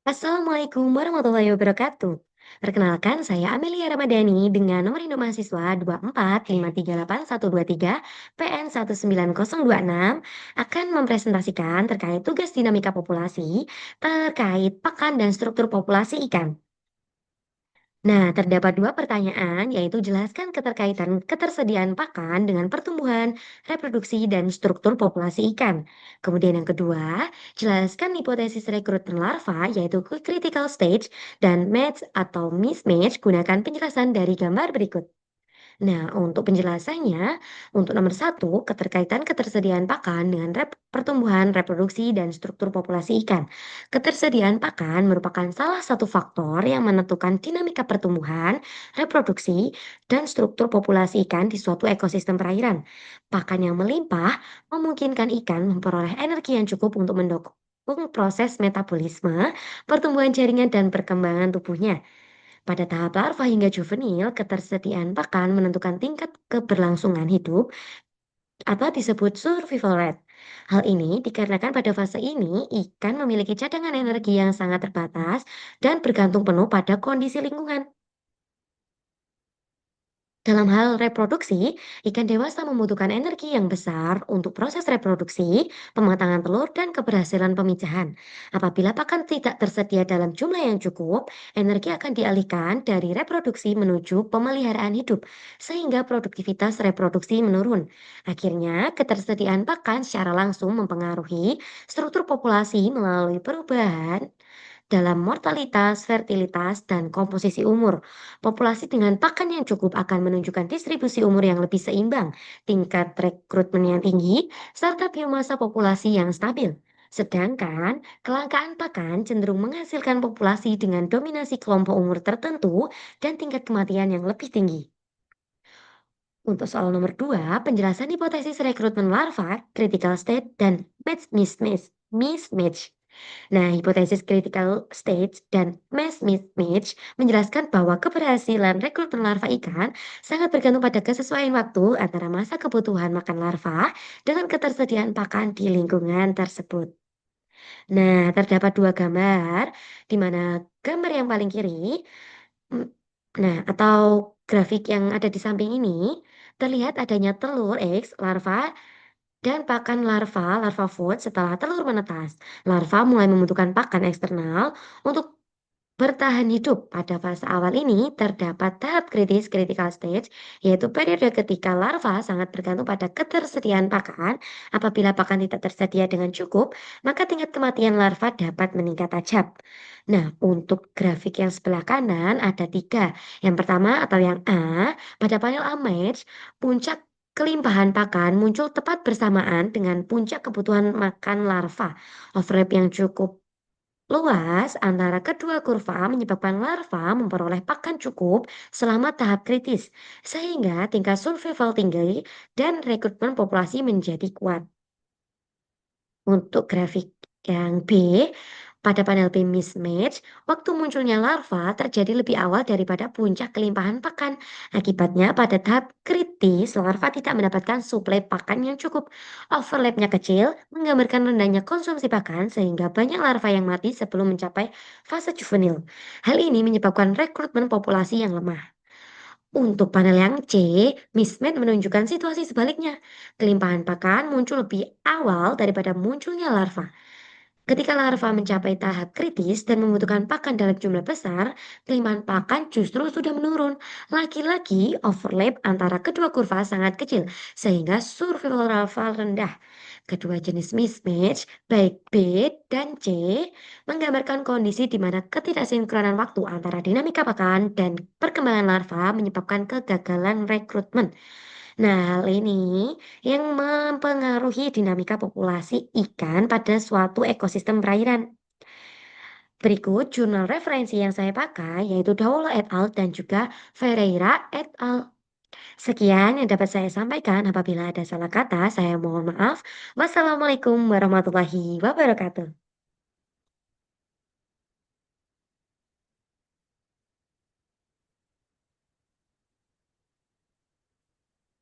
Assalamualaikum warahmatullahi wabarakatuh. Perkenalkan, saya Amelia Ramadhani dengan nomor induk mahasiswa 24538123 PN 19026 akan mempresentasikan terkait tugas dinamika populasi terkait pakan dan struktur populasi ikan. Nah, terdapat dua pertanyaan, yaitu jelaskan keterkaitan ketersediaan pakan dengan pertumbuhan, reproduksi, dan struktur populasi ikan. Kemudian yang kedua, jelaskan hipotesis rekrutmen larva, yaitu critical stage, dan match atau mismatch, gunakan penjelasan dari gambar berikut. Nah, untuk penjelasannya, untuk nomor satu, keterkaitan ketersediaan pakan dengan pertumbuhan, reproduksi, dan struktur populasi ikan. Ketersediaan pakan merupakan salah satu faktor yang menentukan dinamika pertumbuhan, reproduksi, dan struktur populasi ikan di suatu ekosistem perairan. Pakan yang melimpah memungkinkan ikan memperoleh energi yang cukup untuk mendukung proses metabolisme, pertumbuhan jaringan, dan perkembangan tubuhnya. Pada tahap larva hingga juvenil, ketersediaan pakan menentukan tingkat keberlangsungan hidup atau disebut survival rate. Hal ini dikarenakan pada fase ini, ikan memiliki cadangan energi yang sangat terbatas dan bergantung penuh pada kondisi lingkungan. Dalam hal reproduksi, ikan dewasa membutuhkan energi yang besar untuk proses reproduksi, pematangan telur, dan keberhasilan pemijahan. Apabila pakan tidak tersedia dalam jumlah yang cukup, energi akan dialihkan dari reproduksi menuju pemeliharaan hidup, sehingga produktivitas reproduksi menurun. Akhirnya, ketersediaan pakan secara langsung mempengaruhi struktur populasi melalui perubahan dalam mortalitas, fertilitas, dan komposisi umur. Populasi dengan pakan yang cukup akan menunjukkan distribusi umur yang lebih seimbang, tingkat rekrutmen yang tinggi, serta biomasa populasi yang stabil. Sedangkan kelangkaan pakan cenderung menghasilkan populasi dengan dominasi kelompok umur tertentu dan tingkat kematian yang lebih tinggi. Untuk soal nomor 2, penjelasan hipotesis rekrutmen larva, critical state, dan mismatch. Nah, hipotesis critical stage dan mass mismatch menjelaskan bahwa keberhasilan rekrutmen larva ikan sangat bergantung pada kesesuaian waktu antara masa kebutuhan makan larva dengan ketersediaan pakan di lingkungan tersebut. Nah, terdapat dua gambar, di mana gambar yang paling kiri, mm, nah, atau grafik yang ada di samping ini, terlihat adanya telur X larva dan pakan larva food setelah telur menetas. Larva mulai membutuhkan pakan eksternal untuk bertahan hidup. Pada fase awal ini terdapat tahap kritis critical stage, yaitu periode ketika larva sangat bergantung pada ketersediaan pakan. Apabila pakan tidak tersedia dengan cukup, maka tingkat kematian larva dapat meningkat tajam. Nah, untuk grafik yang sebelah kanan ada tiga. Yang pertama atau yang A, pada panel image, puncak kelimpahan pakan muncul tepat bersamaan dengan puncak kebutuhan makan larva. Overlap yang cukup luas antara kedua kurva menyebabkan larva memperoleh pakan cukup selama tahap kritis, sehingga tingkat survival tinggi dan rekrutmen populasi menjadi kuat. Untuk grafik yang B, pada panel B mismatch, waktu munculnya larva terjadi lebih awal daripada puncak kelimpahan pakan. Akibatnya, pada tahap kritis, larva tidak mendapatkan suplai pakan yang cukup. Overlapnya kecil, menggambarkan rendahnya konsumsi pakan sehingga banyak larva yang mati sebelum mencapai fase juvenil. Hal ini menyebabkan rekrutmen populasi yang lemah. Untuk panel yang C, mismatch menunjukkan situasi sebaliknya. Kelimpahan pakan muncul lebih awal daripada munculnya larva. Ketika larva mencapai tahap kritis dan membutuhkan pakan dalam jumlah besar, kelimpahan pakan justru sudah menurun. Lagi-lagi, overlap antara kedua kurva sangat kecil, sehingga survival larva rendah. Kedua jenis mismatch, baik B dan C, menggambarkan kondisi di mana ketidaksinkronan waktu antara dinamika pakan dan perkembangan larva menyebabkan kegagalan rekrutmen. Nah, hal ini yang mempengaruhi dinamika populasi ikan pada suatu ekosistem perairan. Berikut jurnal referensi yang saya pakai yaitu Daula et al. Dan juga Ferreira et al. Sekian yang dapat saya sampaikan. Apabila ada salah kata, saya mohon maaf. Wassalamualaikum warahmatullahi wabarakatuh.